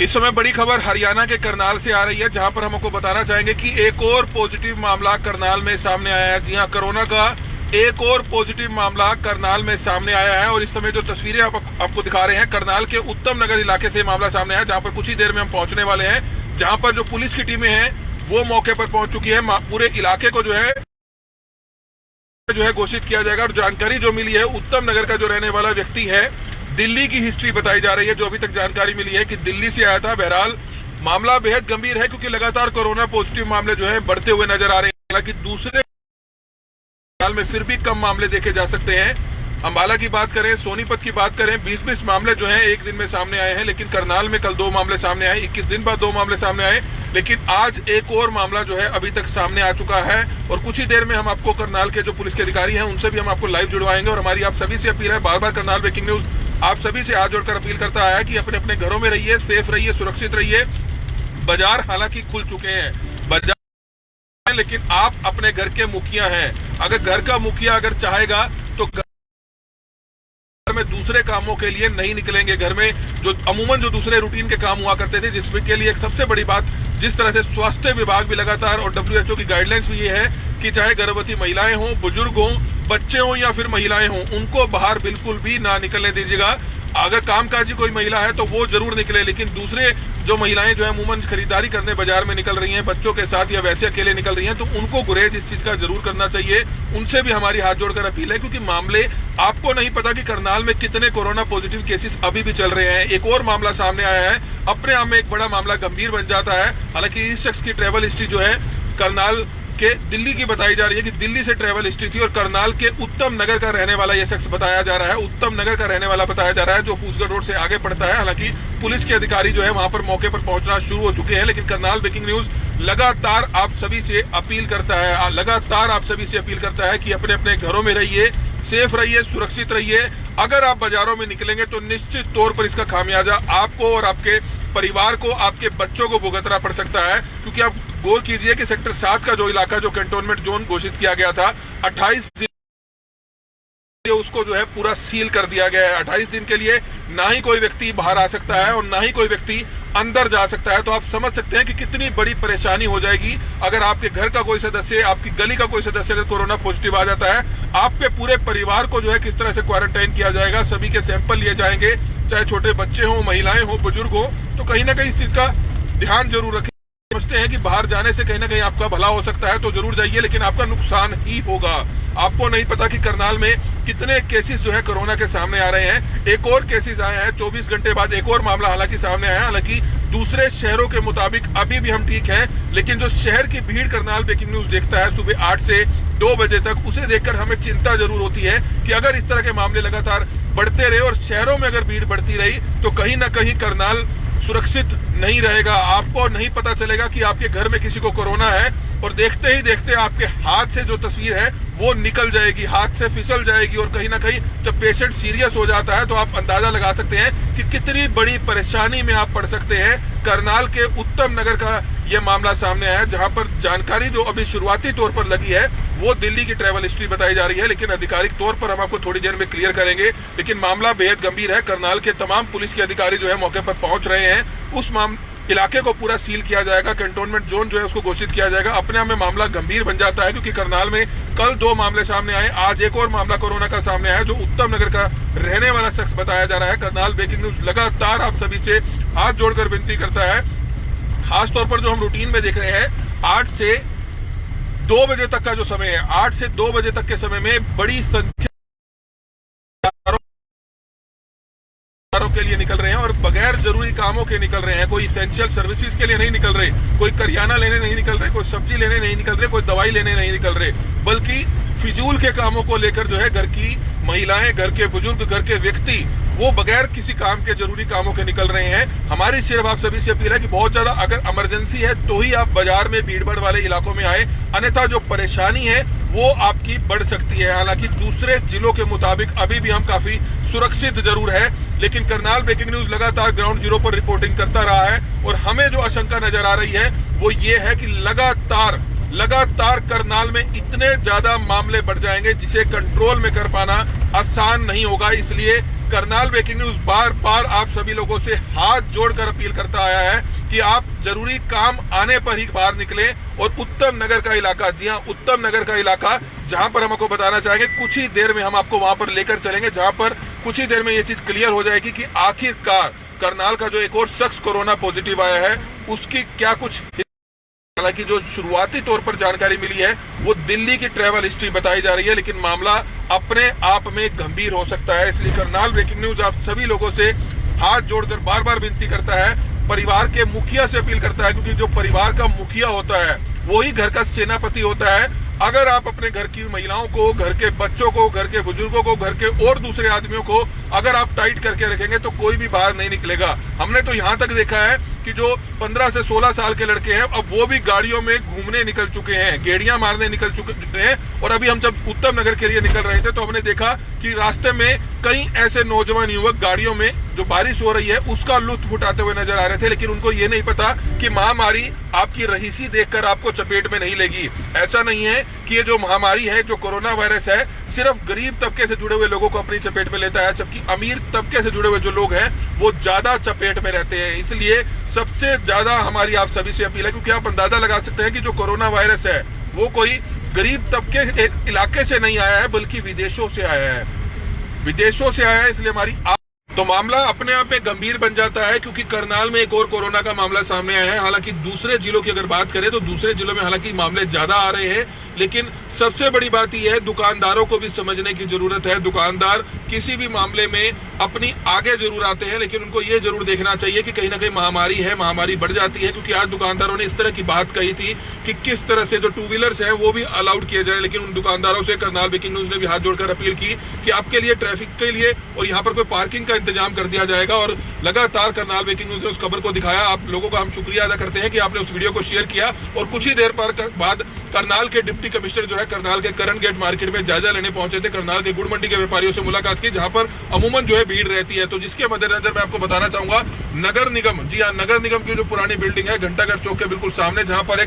इस समय बड़ी खबर हरियाणा के करनाल से आ रही है, जहां पर हम आपको बताना चाहेंगे कि एक और पॉजिटिव मामला करनाल में सामने आया है। जी हां, कोरोना का एक और पॉजिटिव मामला करनाल में सामने आया है। और इस समय जो तस्वीरें आपको दिखा रहे हैं, करनाल के उत्तम नगर इलाके से मामला सामने आया, जहां पर कुछ ही देर में हम पहुंचने वाले हैं, जहां पर जो पुलिस की टीमें हैं वो मौके पर पहुंच चुकी है। पूरे इलाके को जो है घोषित किया जाएगा। और जानकारी जो मिली है, उत्तम नगर का जो रहने वाला व्यक्ति है, दिल्ली की हिस्ट्री बताई जा रही है। जो अभी तक जानकारी मिली है कि दिल्ली से आया था। बहरहाल मामला बेहद गंभीर है, क्योंकि लगातार कोरोना पॉजिटिव मामले जो है बढ़ते हुए नजर आ रहे हैं। हालांकि दूसरे साल में फिर भी कम मामले देखे जा सकते हैं। अंबाला की बात करें, सोनीपत की बात करें, 20-20 मामले जो हैं एक दिन में सामने आए हैं। लेकिन करनाल में कल 2 मामले सामने आए, 21 दिन बाद 2 मामले सामने आए। लेकिन आज एक और मामला जो है अभी तक सामने आ चुका है। और कुछ ही देर में हम आपको करनाल के जो पुलिस के अधिकारी हैं उनसे भी हम आपको लाइव जुड़वाएंगे। और हमारी आप सभी से अपील है, बार बार करनाल ब्रेकिंग न्यूज आप सभी से हाथ जोड़कर अपील करता है कि अपने अपने घरों में रहिए, सेफ रहिए, सुरक्षित रहिए। बाजार हालांकि खुल चुके हैं, बाजार, लेकिन आप अपने घर के मुखिया हैं। अगर घर का मुखिया अगर चाहेगा तो में दूसरे कामों के लिए नहीं निकलेंगे। घर में जो अमूमन जो दूसरे रूटीन के काम हुआ करते थे, जिसमें के लिए एक सबसे बड़ी बात, जिस तरह से स्वास्थ्य विभाग भी लगातार और WHO की गाइडलाइंस भी ये है कि चाहे गर्भवती महिलाएं हों, बुजुर्ग हों, बच्चे हों या फिर महिलाएं हों, उनको बाहर बिल्कुल भी ना निकलने दीजिएगा। अगर कामकाजी कोई महिला है तो वो जरूर निकले, लेकिन दूसरे जो महिलाएं जो है अमूमन खरीदारी करने बाजार में निकल रही हैं बच्चों के साथ या वैसे अकेले निकल रही हैं, तो उनको गुरेज इस चीज का जरूर करना चाहिए। उनसे भी हमारी हाथ जोड़कर अपील है, क्योंकि मामले आपको नहीं पता कि करनाल में कितने कोरोना पॉजिटिव केसेस अभी भी चल रहे हैं। एक और मामला सामने आया है, अपने आप में एक बड़ा मामला गंभीर बन जाता है। हालांकि इस शख्स की ट्रेवल हिस्ट्री जो है करनाल के दिल्ली की बताई जा रही है कि दिल्ली से ट्रेवल हिस्ट्री थी। और करनाल के उत्तम नगर का रहने वाला यह शख्स बताया जा रहा है, उत्तम नगर का रहने वाला बताया जा रहा है, जो फूसगढ़ रोड से आगे पड़ता है। हालांकि पुलिस के अधिकारी जो है वहां पर मौके पर पहुंचना शुरू हो चुके हैं। लेकिन करनाल ब्रेकिंग न्यूज लगातार आप सभी से अपील करता है कि अपने अपने घरों में रहिए, सेफ रहिए, सुरक्षित रहिए। अगर आप बाजारों में निकलेंगे तो निश्चित तौर पर इसका खामियाजा आपको और आपके परिवार को, आपके बच्चों को भुगतना पड़ सकता है। क्योंकि आप गौर कीजिए कि सेक्टर 7 का जो इलाका, जो कंटोनमेंट जोन घोषित किया गया था, 28 दिन उसको जो है पूरा सील कर दिया गया है। 28 दिन के लिए ना ही कोई व्यक्ति बाहर आ सकता है और ना ही कोई व्यक्ति अंदर जा सकता है। तो आप समझ सकते हैं कि कितनी बड़ी परेशानी हो जाएगी अगर आपके घर का कोई सदस्य, आपकी गली का कोई सदस्य अगर कोरोना पॉजिटिव आ जाता है। आपके पूरे परिवार को जो है किस तरह से क्वारंटाइन किया जाएगा, सभी के सैंपल लिए जाएंगे, चाहे छोटे बच्चे हों, महिलाएं हों, बुजुर्ग हों। तो कहीं ना कहीं इस चीज का ध्यान जरूर रखें। समझते हैं कि बाहर जाने से कहीं ना कहीं आपका भला हो सकता है, तो जरूर जाइए, लेकिन आपका नुकसान ही होगा। आपको नहीं पता कि करनाल में कितने केसेस जो है कोरोना के सामने आ रहे हैं। एक और केसेस आए हैं, 24 घंटे बाद एक और मामला हालांकि सामने आया है। हालांकि दूसरे शहरों के मुताबिक अभी भी हम ठीक हैं, लेकिन जो शहर की भीड़ करनाल ब्रेकिंग न्यूज देखता है सुबह 8 से 2 बजे तक, उसे देखकर हमें चिंता जरूर होती है कि अगर इस तरह के मामले लगातार बढ़ते रहे और शहरों में अगर भीड़ बढ़ती रही तो कहीं ना कहीं करनाल सुरक्षित नहीं रहेगा। आपको नहीं पता चलेगा कि आपके घर में किसी को कोरोना है, और देखते ही देखते आपके हाथ से जो तस्वीर है वो निकल जाएगी, हाथ से फिसल जाएगी। और कहीं ना कहीं जब पेशेंट सीरियस हो जाता है तो आप अंदाजा लगा सकते हैं कि कितनी बड़ी परेशानी में आप पड़ सकते हैं। करनाल के उत्तम नगर का यह मामला सामने आया, जहां पर जानकारी जो अभी शुरुआती तौर पर लगी है वो दिल्ली की ट्रैवल हिस्ट्री बताई जा रही है, लेकिन आधिकारिक तौर पर हम आपको थोड़ी देर में क्लियर करेंगे। लेकिन मामला बेहद गंभीर है। करनाल के तमाम पुलिस के अधिकारी जो है मौके पर पहुंच रहे हैं। उस इलाके को पूरा सील किया जाएगा, कंटोनमेंट जोन जो है उसको घोषित किया जाएगा। अपने आप में मामला गंभीर बन जाता है, क्योंकि करनाल में कल 2 मामले सामने आए, आज एक और मामला कोरोना का सामने आया, जो उत्तम नगर का रहने वाला शख्स बताया जा रहा है। करनाल ब्रेकिंग न्यूज लगातार आप सभी से हाथ जोड़कर विनती करता है, खासतौर पर जो हम रूटीन में देख रहे हैं 8 से 2 बजे तक का जो समय है, 8 से 2 बजे तक के समय में बड़ी संख्या के लिए निकल रहे हैं और बगैर जरूरी कामों के निकल रहे हैं। कोई इसेंशियल सर्विसेज के लिए नहीं निकल रहे, कोई करियाना लेने नहीं निकल रहे, कोई सब्जी लेने नहीं निकल रहे, कोई दवाई लेने नहीं निकल रहे, बल्कि फिजूल के कामों को लेकर जो है घर की महिलाएं, घर के बुजुर्ग, घर के व्यक्ति वो बगैर किसी काम के जरूरी कामों के निकल रहे हैं। हमारी सिर्फ आप सभी से अपील है कि बहुत ज्यादा अगर इमरजेंसी है तो ही आप बाजार में भीड़-भाड़ वाले इलाकों में आए, अन्यथा जो परेशानी है वो आपकी बढ़ सकती है। हालांकि दूसरे जिलों के मुताबिक अभी भी हम काफी सुरक्षित जरूर है, लेकिन करनाल ब्रेकिंग न्यूज लगातार ग्राउंड जीरो पर रिपोर्टिंग करता रहा है। और हमें जो आशंका नजर आ रही है वो ये है कि लगातार करनाल में इतने ज्यादा मामले बढ़ जाएंगे जिसे कंट्रोल में कर पाना आसान नहीं होगा। इसलिए करनाल ब्रेकिंग न्यूज बार बार आप सभी लोगों से हाथ जोड़कर अपील करता आया है कि आप जरूरी काम आने पर ही बाहर निकलें और उत्तम नगर का इलाका, जी हां, उत्तम नगर का इलाका, जहां पर हम आपको बताना चाहेंगे, कुछ ही देर में हम आपको वहां पर लेकर चलेंगे, जहां पर कुछ ही देर में ये चीज क्लियर हो जाएगी कि आखिरकार करनाल का जो एक और शख्स कोरोना पॉजिटिव आया है उसकी क्या कुछ। हालांकि जो शुरुआती तौर पर जानकारी मिली है वो दिल्ली की ट्रैवल हिस्ट्री बताई जा रही है, लेकिन मामला अपने आप में गंभीर हो सकता है। इसलिए करनाल ब्रेकिंग न्यूज आप सभी लोगों से हाथ जोड़कर बार बार विनती करता है, परिवार के मुखिया से अपील करता है, क्योंकि जो परिवार का मुखिया होता है वही घर का सेनापति होता है। अगर आप अपने घर की महिलाओं को, घर के बच्चों को, घर के बुजुर्गों को, घर के और दूसरे आदमियों को अगर आप टाइट करके रखेंगे तो कोई भी बाहर नहीं निकलेगा। हमने तो यहाँ तक देखा है कि जो 15 से 16 साल के लड़के हैं अब वो भी गाड़ियों में घूमने निकल चुके हैं, गेड़ियां मारने निकल चुके हैं। और अभी हम जब उत्तम नगर के लिए निकल रहे थे तो हमने देखा कि रास्ते में कई ऐसे नौजवान युवक गाड़ियों में, जो बारिश हो रही है उसका लुत्फ उठाते हुए नजर आ रहे थे, लेकिन उनको ये नहीं पता कि महामारी आपकी रहीसी देखकर आपको चपेट में नहीं लेगी। ऐसा नहीं है कि ये जो महामारी है, जो कोरोना वायरस है, सिर्फ गरीब तबके से जुड़े हुए लोगों को अपनी चपेट में लेता है, जबकि अमीर तबके से जुड़े हुए जो लोग हैं वो ज्यादा चपेट में रहते हैं। इसलिए सबसे ज्यादा हमारी आप सभी से अपील है, क्योंकि आप अंदाजा लगा सकते हैं कि जो कोरोना वायरस है वो कोई गरीब तबके इलाके से नहीं आया है, बल्कि विदेशों से आया है, विदेशों से आया है। इसलिए हमारी तो मामला अपने आप में गंभीर बन जाता है, क्योंकि करनाल में एक और कोरोना का मामला सामने आया है। हालांकि दूसरे जिलों की अगर बात करें तो दूसरे जिलों में हालांकि मामले ज्यादा आ रहे हैं, लेकिन सबसे बड़ी बात यह है दुकानदारों को भी समझने की जरूरत है। दुकानदार किसी भी मामले में अपनी आगे जरूर आते हैं, लेकिन उनको ये जरूर देखना चाहिए कि कहीं ना कहीं महामारी है, महामारी बढ़ जाती है। क्योंकि आज दुकानदारों ने इस तरह की बात कही थी कि किस तरह से जो टू व्हीलर्स है वो भी अलाउड किए जाए, लेकिन उन दुकानदारों से करनाल ब्रेकिंग न्यूज ने भी हाथ जोड़कर अपील की कि आपके लिए ट्रैफिक के लिए और यहाँ पर कोई पार्किंग का इंतजाम कर दिया जाएगा। और लगातार करनाल ब्रेकिंग न्यूज ने उस खबर को दिखाया। आप लोगों का हम शुक्रिया अदा करते हैं कि आपने उस वीडियो को शेयर किया। और कुछ ही देर बाद करनाल के डिप्टी कमिश्नर जो है करनाल के करन गेट मार्केट में जायजा लेने पहुंचे थे। करनाल के गुड़ मंडी के व्यापारियों से मुलाकात की, जहां पर अमूमन जो है भीड़ रहती है। तो जिसके मद्देनजर मैं आपको बताना चाहूंगा, नगर निगम, जी हाँ, नगर निगम की जो पुरानी बिल्डिंग है घंटाघर चौक के बिल्कुल सामने, जहां पर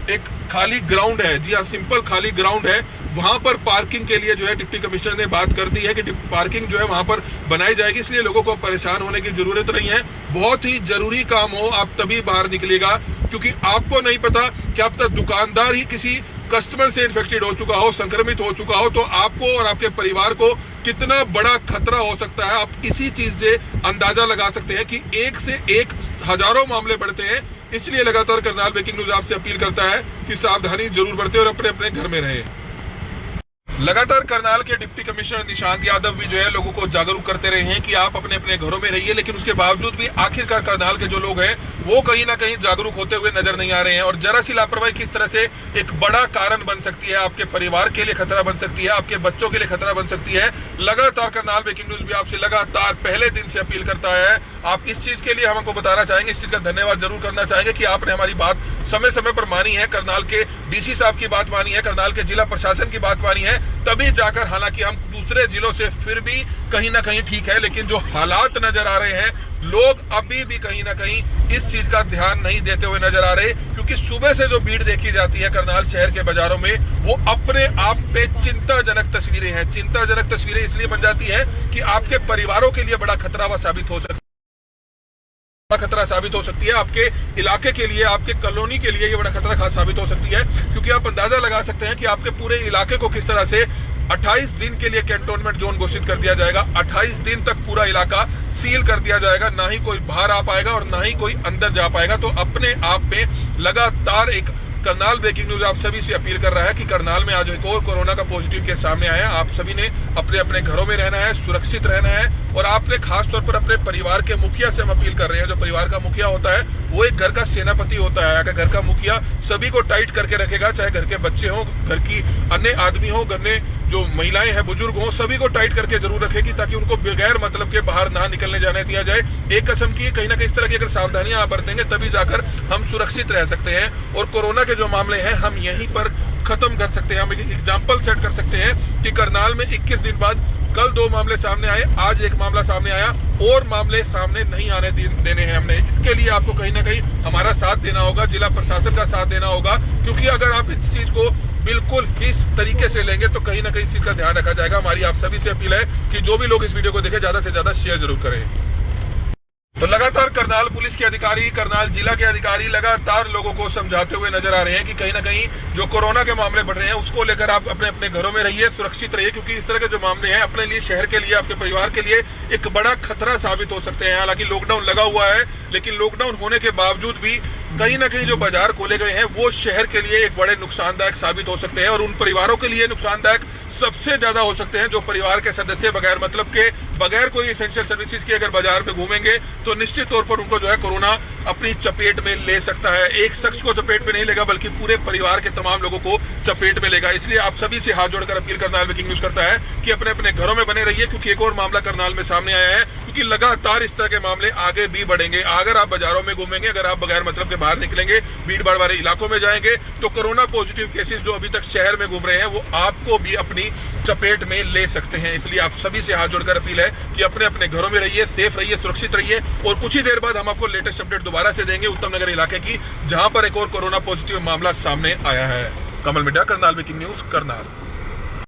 एक खाली ग्राउंड है, जी हाँ, सिंपल खाली ग्राउंड है, वहां पर पार्किंग के लिए जो है डिप्टी कमिश्नर ने बात कर दी है कि पार्किंग जो है वहां पर बनाई जाएगी। इसलिए लोगों को परेशान होने की जरूरत नहीं है। बहुत ही जरूरी काम हो आप तभी बाहर निकलिएगा, क्योंकि आपको नहीं पता कि अब तक दुकानदार ही किसी कस्टमर से इन्फेक्टेड हो चुका हो, संक्रमित हो चुका हो, तो आपको और आपके परिवार को कितना बड़ा खतरा हो सकता है। आप इसी चीज से अंदाजा लगा सकते हैं कि एक से एक हजारों मामले बढ़ते हैं। इसलिए लगातार करनाल ब्रेकिंग न्यूज आपसे अपील करता है कि सावधानी जरूर बरतें और अपने अपने घर में रहें। लगातार करनाल के डिप्टी कमिश्नर निशांत यादव भी जो है लोगों को जागरूक करते रहे हैं कि आप अपने अपने घरों में रहिए, लेकिन उसके बावजूद भी आखिरकार करनाल के जो लोग हैं वो कहीं ना कहीं जागरूक होते हुए नजर नहीं आ रहे हैं। और जरा सी लापरवाही किस तरह से एक बड़ा कारण बन सकती है, आपके परिवार के लिए खतरा बन सकती है, आपके बच्चों के लिए खतरा बन सकती है। लगातार करनाल ब्रेकिंग न्यूज भी आपसे लगातार पहले दिन से अपील करता है। आप इस चीज के लिए हम आपको बताना चाहेंगे, इस चीज का धन्यवाद जरूर करना चाहेंगे कि आपने हमारी बात समय समय पर मानी है, करनाल के डीसी साहब की बात मानी है, करनाल के जिला प्रशासन की बात मानी है, तभी जाकर, हालांकि हम दूसरे जिलों से फिर भी कहीं ना कहीं ठीक है, लेकिन जो हालात नजर आ रहे हैं, लोग अभी भी कहीं ना कहीं इस चीज का ध्यान नहीं देते हुए नजर आ रहे। क्योंकि सुबह से जो भीड़ देखी जाती है करनाल शहर के बाजारों में, वो अपने आप पे चिंताजनक तस्वीरें हैं। चिंताजनक तस्वीरें इसलिए बन जाती है कि आपके परिवारों के लिए बड़ा खतरा साबित हो सकता है, आपके इलाके के लिए, आपके कॉलोनी के लिए ये बड़ा खतरा साबित हो सकती है। क्योंकि आप अंदाजा लगा सकते हैं कि आपके पूरे इलाके को किस तरह से 28 दिन के लिए कैंटोनमेंट जोन घोषित कर दिया जाएगा। 28 दिन तक पूरा इलाका सील कर दिया जाएगा, ना ही कोई बाहर आ पाएगा और ना ही कोई अंदर जा पाएगा। तो अपने आप में लगातार एक करनाल ब्रेकिंग न्यूज आप सभी से अपील कर रहा है कि करनाल में आज एक और कोरोना का पॉजिटिव केस सामने आया है। आप सभी ने अपने अपने घरों में रहना है, सुरक्षित रहना है, और आपने खास तौर पर अपने परिवार के मुखिया से हम अपील कर रहे हैं। जो परिवार का मुखिया होता है वो एक घर का सेनापति होता है। अगर घर का मुखिया सभी को टाइट करके रखेगा, चाहे घर के बच्चे हों, घर की अन्य आदमी हो, घर में जो महिलाएं हैं, बुजुर्ग हों, सभी को टाइट करके जरूर रखेगी, ताकि उनको बगैर मतलब के बाहर ना निकलने जाने दिया जाए। एक किस्म की कहीं ना कहीं इस तरह की अगर सावधानियां आप बरतेंगे तभी जाकर हम सुरक्षित रह सकते हैं। और कोरोना के जो मामले हैं हम यहीं पर खत्म कर सकते हैं। हम एक एग्जाम्पल सेट कर सकते हैं कि करनाल में 21 दिन बाद कल 2 मामले सामने आए, आज एक मामला सामने आया, और मामले सामने नहीं आने देने हैं हमने। इसके लिए आपको कहीं ना कहीं हमारा साथ देना होगा, जिला प्रशासन का साथ देना होगा, क्योंकि अगर आप इस चीज को बिल्कुल इस तरीके से लेंगे तो कहीं ना कहीं इस चीज का ध्यान रखा जाएगा। हमारी आप सभी से अपील है कि जो भी लोग इस वीडियो को देखें ज्यादा से ज्यादा शेयर जरूर करें। तो लगातार करनाल पुलिस के अधिकारी, करनाल जिला के अधिकारी लगातार लोगों को समझाते हुए नजर आ रहे हैं कि कहीं ना कहीं जो कोरोना के मामले बढ़ रहे हैं उसको लेकर आप अपने अपने घरों में रहिए, सुरक्षित रहिए, क्योंकि इस तरह के जो मामले हैं अपने लिए, शहर के लिए, आपके परिवार के लिए एक बड़ा खतरा साबित हो सकते हैं। हालांकि लॉकडाउन लगा हुआ है, लेकिन लॉकडाउन होने के बावजूद भी कहीं ना कहीं जो बाजार खोले गए हैं वो शहर के लिए एक बड़े नुकसानदायक साबित हो सकते हैं, और उन परिवारों के लिए नुकसानदायक सबसे ज्यादा हो सकते हैं जो परिवार के सदस्य बगैर मतलब के, बगैर कोई एसेंशियल सर्विसेज के अगर बाजार में घूमेंगे तो निश्चित तौर पर उनको जो है कोरोना अपनी चपेट में ले सकता है। एक शख्स को चपेट में नहीं लेगा बल्कि पूरे परिवार के तमाम लोगों को चपेट में लेगा। इसलिए आप सभी से हाथ जोड़कर अपील करनाल ब्रेकिंग न्यूज करता है कि अपने अपने घरों में बने रहिए, क्योंकि एक और मामला करनाल में सामने आया है, क्योंकि लगातार इस तरह के मामले आगे भी बढ़ेंगे। अगर आप बाजारों में घूमेंगे, अगर आप बगैर मतलब के बाहर निकलेंगे, भीड़ भाड़ वाले इलाकों में जाएंगे, तो कोरोना पॉजिटिव केसेस जो अभी तक शहर में घूम रहे हैं वो आपको भी अपनी चपेट में ले सकते हैं। इसलिए आप सभी से हाथ जोड़कर अपील है कि अपने अपने घरों में रहिए, सेफ रहिए, सुरक्षित रहिए, और कुछ ही देर बाद हम आपको लेटेस्ट अपडेट दोबारा से देंगे उत्तम नगर इलाके की, जहां पर एक और कोरोना पॉजिटिव मामला सामने आया है। Kamal media, Karnal breaking news, Karnal.